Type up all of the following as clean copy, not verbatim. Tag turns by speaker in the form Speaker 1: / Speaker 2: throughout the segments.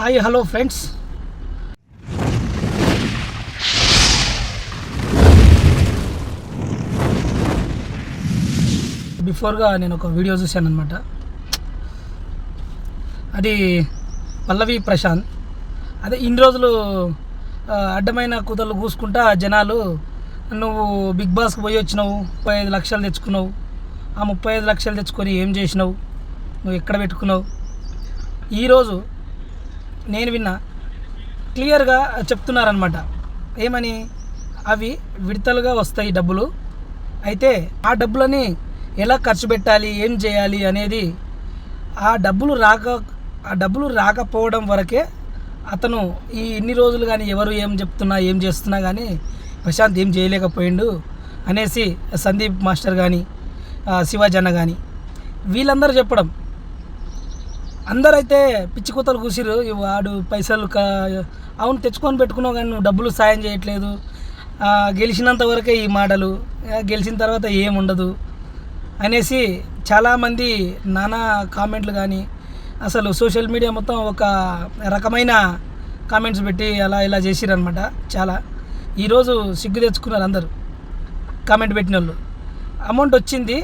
Speaker 1: Hi hello friends, బిఫోర్గా నేను ఒక video చూశాను అనమాట. అది పల్లవి ప్రశాంత్. అదే ఇన్ని రోజులు అడ్డమైన కూతలు కూసుకుంటా జనాలు నువ్వు బిగ్ బాస్కి పోయి వచ్చినావు, 35 లక్షలు తెచ్చుకున్నావు, ఆ 35 లక్షలు తెచ్చుకొని ఏం చేసినావు, నువ్వు ఎక్కడ పెట్టుకున్నావు. ఈరోజు నేను విన్నా క్లియర్గా చెప్తున్నారనమాట. ఏమని? అవి విడతలుగా వస్తాయి డబ్బులు, అయితే ఆ డబ్బులని ఎలా ఖర్చు పెట్టాలి, ఏం చేయాలి అనేది ఆ డబ్బులు రాకపోవడం వరకే అతను ఈ ఇన్ని రోజులు కానీ ఎవరు ఏం చెప్తున్నా ఏం చేస్తున్నా కానీ ప్రశాంత్ ఏం చేయలేకపోయిండు అనేసి సందీప్ మాస్టర్ కానీ శివాజన్న కానీ వీళ్ళందరూ చెప్పడం. అందరైతే పిచ్చి కూతలు కూసిరు. వాడు పైసలు అవును తెచ్చుకొని పెట్టుకున్నావు కానీ నువ్వు డబ్బులు సాయం చేయట్లేదు, గెలిచినంత వరకే ఈ మాటలు, గెలిచిన తర్వాత ఏముండదు అనేసి చాలామంది నానా కామెంట్లు కానీ అసలు సోషల్ మీడియా మొత్తం ఒక రకమైన కామెంట్స్ పెట్టి అలా ఇలా చేసిరనమాట. చాలా ఈరోజు సిగ్గు తెచ్చుకున్నారు అందరూ కామెంట్ పెట్టిన వాళ్ళు. అమౌంట్ వచ్చింది,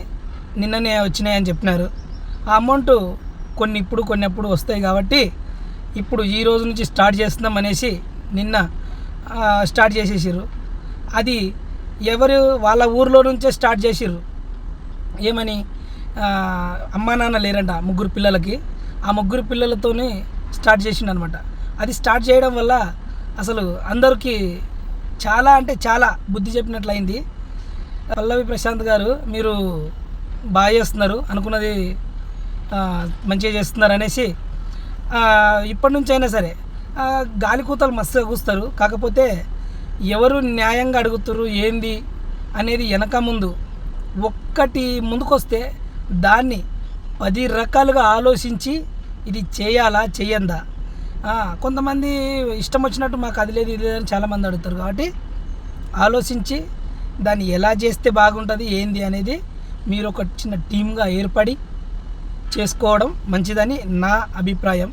Speaker 1: నిన్ననే వచ్చినాయని చెప్పినారు. ఆ అమౌంట్ కొన్ని అప్పుడు వస్తాయి కాబట్టి ఇప్పుడు ఈ రోజు నుంచి స్టార్ట్ చేస్తున్నాం అనేసి నిన్న స్టార్ట్ చేసేసారు. అది ఎవరు వాళ్ళ ఊర్లో నుంచే స్టార్ట్ చేసిర్రు. ఏమని? అమ్మా నాన్న లేరంట ముగ్గురు పిల్లలకి, ఆ ముగ్గురు పిల్లలతోనే స్టార్ట్ చేసిండు అనమాట. అది స్టార్ట్ చేయడం వల్ల అసలు అందరికీ చాలా అంటే చాలా బుద్ధి చెప్పినట్లయింది. పల్లవి ప్రశాంత్ గారు మీరు బాగా చేస్తున్నారు, అనుకున్నది మంచిగా చేస్తున్నారు అనేసి ఇప్పటి నుంచి అయినా సరే గాలి కూతలు మస్తుగా కూస్తారు. కాకపోతే ఎవరు న్యాయంగా అడుగుతారు ఏంది అనేది వెనక ముందు ఒక్కటి ముందుకొస్తే దాన్ని 10 రకాలుగా ఆలోచించి ఇది చేయాలా చేయందా. కొంతమంది ఇష్టం వచ్చినట్టు మాకు అది లేదు ఇది లేదని చాలామంది అడుగుతారు. కాబట్టి ఆలోచించి దాన్ని ఎలా చేస్తే బాగుంటుంది ఏంది అనేది మీరు ఒక చిన్న టీమ్గా ఏర్పడి చేసుకోవడం మంచిదని నా అభిప్రాయం.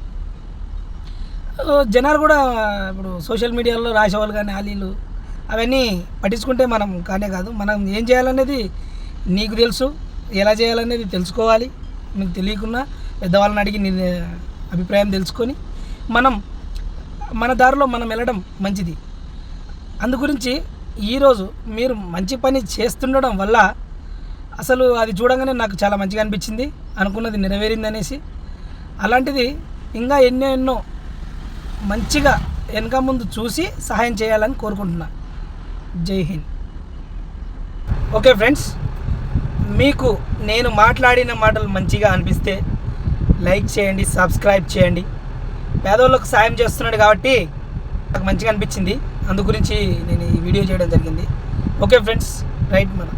Speaker 1: జనాలు కూడా ఇప్పుడు సోషల్ మీడియాలో రాసేవాళ్ళు కానీ ఆలీలు అవన్నీ పట్టించుకుంటే మనం కానే కాదు. మనం ఏం చేయాలనేది నీకు తెలుసు, ఎలా చేయాలనేది తెలుసుకోవాలి. నీకు తెలియకున్నా పెద్దవాళ్ళని అడిగి నీ అభిప్రాయం తెలుసుకొని మన దారిలో మనం వెళ్ళడం మంచిది. అందుగురించి ఈరోజు మీరు మంచి పని చేస్తుండడం వల్ల అసలు అది చూడంగానే నాకు చాలా మంచిగా అనిపించింది, అనుకున్నది నెరవేరింది అనేసి. అలాంటిది ఇంకా ఎన్నో మంచిగా వెనక ముందు చూసి సహాయం చేయాలని కోరుకుంటున్నా. జై హింద్. ఓకే ఫ్రెండ్స్, మీకు నేను మాట్లాడిన మాటలు మంచిగా అనిపిస్తే లైక్ చేయండి, సబ్స్క్రైబ్ చేయండి. పేదవాళ్ళకు సాయం చేస్తున్నాడు కాబట్టి నాకు మంచిగా అనిపించింది, అందు గురించి నేను ఈ వీడియో చేయడం జరిగింది. Okay friends, right. మనం